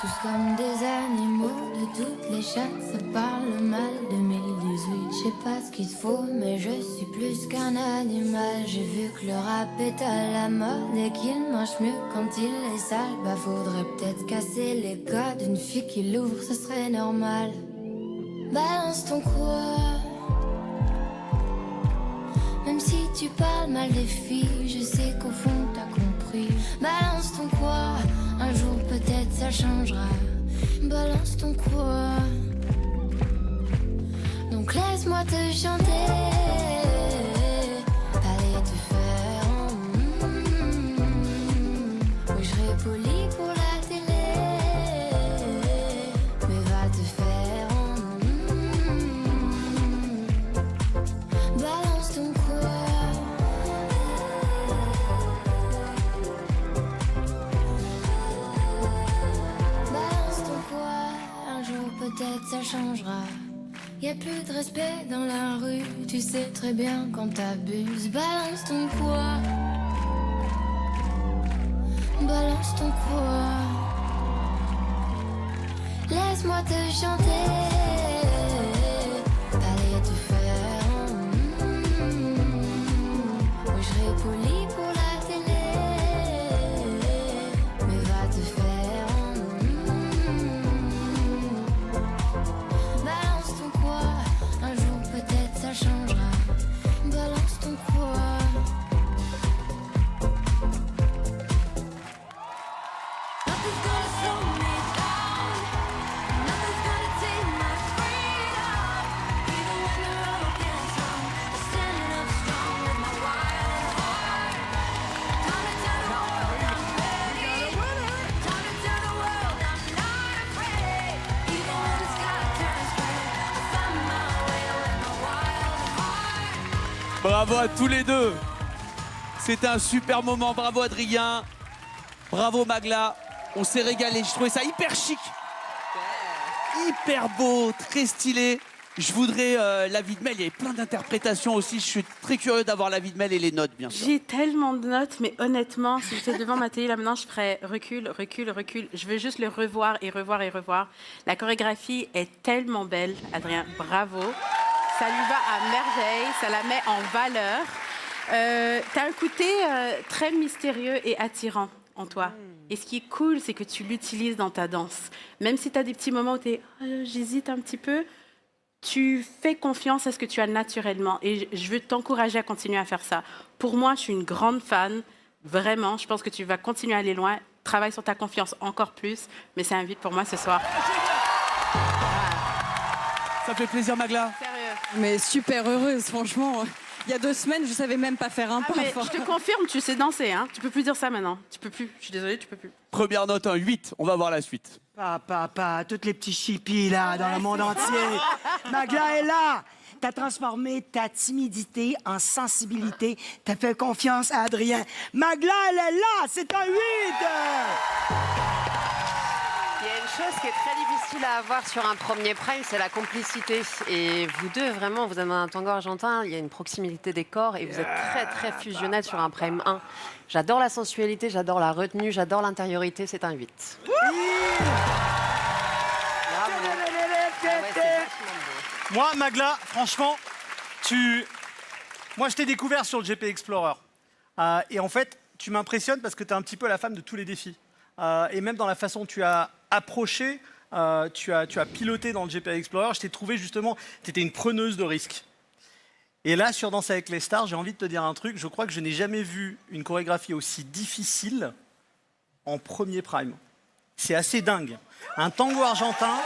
tous comme des animaux de toutes les chaînes. Ça parle mal 2018. Je sais pas ce qu'il te faut, mais je suis plus qu'un animal. J'ai vu que le rap est à la mode et qu'il marche mieux quand il est sale. Bah faudrait peut-être casser les codes. Une fille qui l'ouvre, ce serait normal. Balance ton quoi. Même si tu parles mal des filles, je sais qu'au fond t'as compris. Balance ton quoi, un jour peut-être ça changera. Balance ton quoi. Donc laisse-moi te chanter. Allez te faire oui, je serai poli pour la télé. Mais va te faire balance ton quoi. Balance ton quoi. Un jour peut-être ça changera. Y a plus de respect dans la rue. Tu sais très bien quand t'abuses. Balance ton quoi. Balance ton quoi. Laisse-moi te chanter. Allez te faire oui, je serai poli pour la télé. Mais va te faire balance ton quoi. Un jour peut-être ça changera. Balance ton quoi. Nothing's gonna slow me down. Nothing's gonna take my freedom. Even when the road gets long, I'm standing up strong with my wild heart. Time to tell the world I'm ready. Time to tell the world I'm not afraid. Even when the sky turns gray, I'll find my way with my wild heart. Bravo à tous les deux. C'était un super moment. Bravo Adrien. Bravo Magla. On s'est régalé. Je trouvais ça hyper chic. Hyper beau, très stylé. Je voudrais l'avis de Mel. Il y avait plein d'interprétations aussi. Je suis très curieux d'avoir l'avis de Mel et les notes, bien sûr. J'ai tellement de notes, mais honnêtement, si j'étais devant ma télé là maintenant, je ferais recul, recul, recul. Je veux juste le revoir et revoir et revoir. La chorégraphie est tellement belle, Adrien. Bravo. Ça lui va à merveille. Ça la met en valeur. T'as un côté très mystérieux et attirant en toi. Et ce qui est cool, c'est que tu l'utilises dans ta danse. Même si tu as des petits moments où tu es j'hésite un petit peu, tu fais confiance à ce que tu as naturellement. Et je veux t'encourager à continuer à faire ça. Pour moi, je suis une grande fan. Vraiment, je pense que tu vas continuer à aller loin. Travaille sur ta confiance encore plus. Mais c'est un vide pour moi ce soir. Ça fait plaisir, Magla. Sérieux. Mais super heureuse, franchement. Il y a 2 semaines, je savais même pas faire un pas. Mais je te confirme, tu sais danser. Hein. Tu peux plus dire ça maintenant. Tu peux plus. Je suis désolée, tu peux plus. Première note, un 8. On va voir la suite. Papa, toutes les petits chippies là, dans le monde entier. Magla est là. T'as transformé ta timidité en sensibilité. T'as fait confiance à Adrien. Magla, elle est là. C'est un 8. Il y a une chose qui est très difficile à avoir sur un premier prime, c'est la complicité. Et vous deux, vraiment, vous avez un tango argentin, il y a une proximité des corps et vous êtes très, très fusionnels sur un prime 1. J'adore la sensualité, j'adore la retenue, j'adore l'intériorité, c'est un 8. Moi, Magla, franchement, moi, je t'ai découvert sur le GP Explorer. Et en fait, tu m'impressionnes parce que tu es un petit peu la femme de tous les défis. Et même dans la façon dont tu as approché, tu as piloté dans le GP Explorer, je t'ai trouvé justement, tu étais une preneuse de risques. Et là, sur Danse avec les stars, j'ai envie de te dire un truc. Je crois que je n'ai jamais vu une chorégraphie aussi difficile en premier prime. C'est assez dingue. Un tango argentin,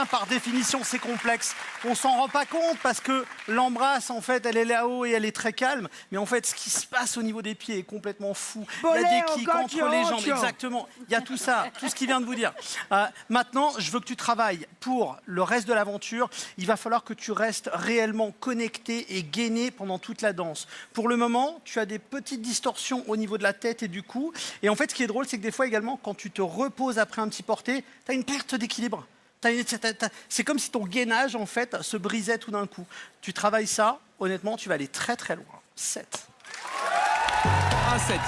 par définition, c'est complexe. On s'en rend pas compte parce que l'embrasse, en fait, elle est là-haut et elle est très calme. Mais en fait, ce qui se passe au niveau des pieds est complètement fou. Il y a des kicks entre les jambes, exactement. Il y a tout ça, tout ce qu'il vient de vous dire. Maintenant, je veux que tu travailles pour le reste de l'aventure. Il va falloir que tu restes réellement connecté et gainé pendant toute la danse. Pour le moment, tu as des petites distorsions au niveau de la tête et du cou. Et en fait, ce qui est drôle, c'est que des fois également, quand tu te reposes après un petit porté, tu as une perte d'équilibre. C'est comme si ton gainage, en fait, se brisait tout d'un coup. Tu travailles ça, honnêtement, tu vas aller très très loin. 7. Un 7.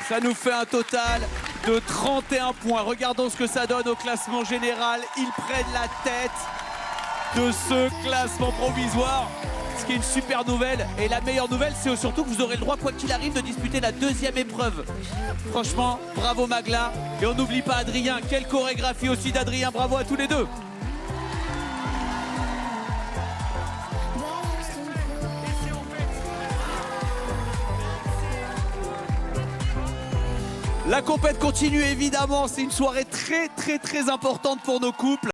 Ça nous fait un total de 31 points. Regardons ce que ça donne au classement général. Ils prennent la tête de ce classement provisoire, ce qui est une super nouvelle. Et la meilleure nouvelle, c'est surtout que vous aurez le droit, quoi qu'il arrive, de disputer la deuxième épreuve. Franchement, bravo Magla. Et on n'oublie pas Adrien. Quelle chorégraphie aussi d'Adrien. Bravo à tous les deux. La compète continue évidemment. C'est une soirée très importante pour nos couples.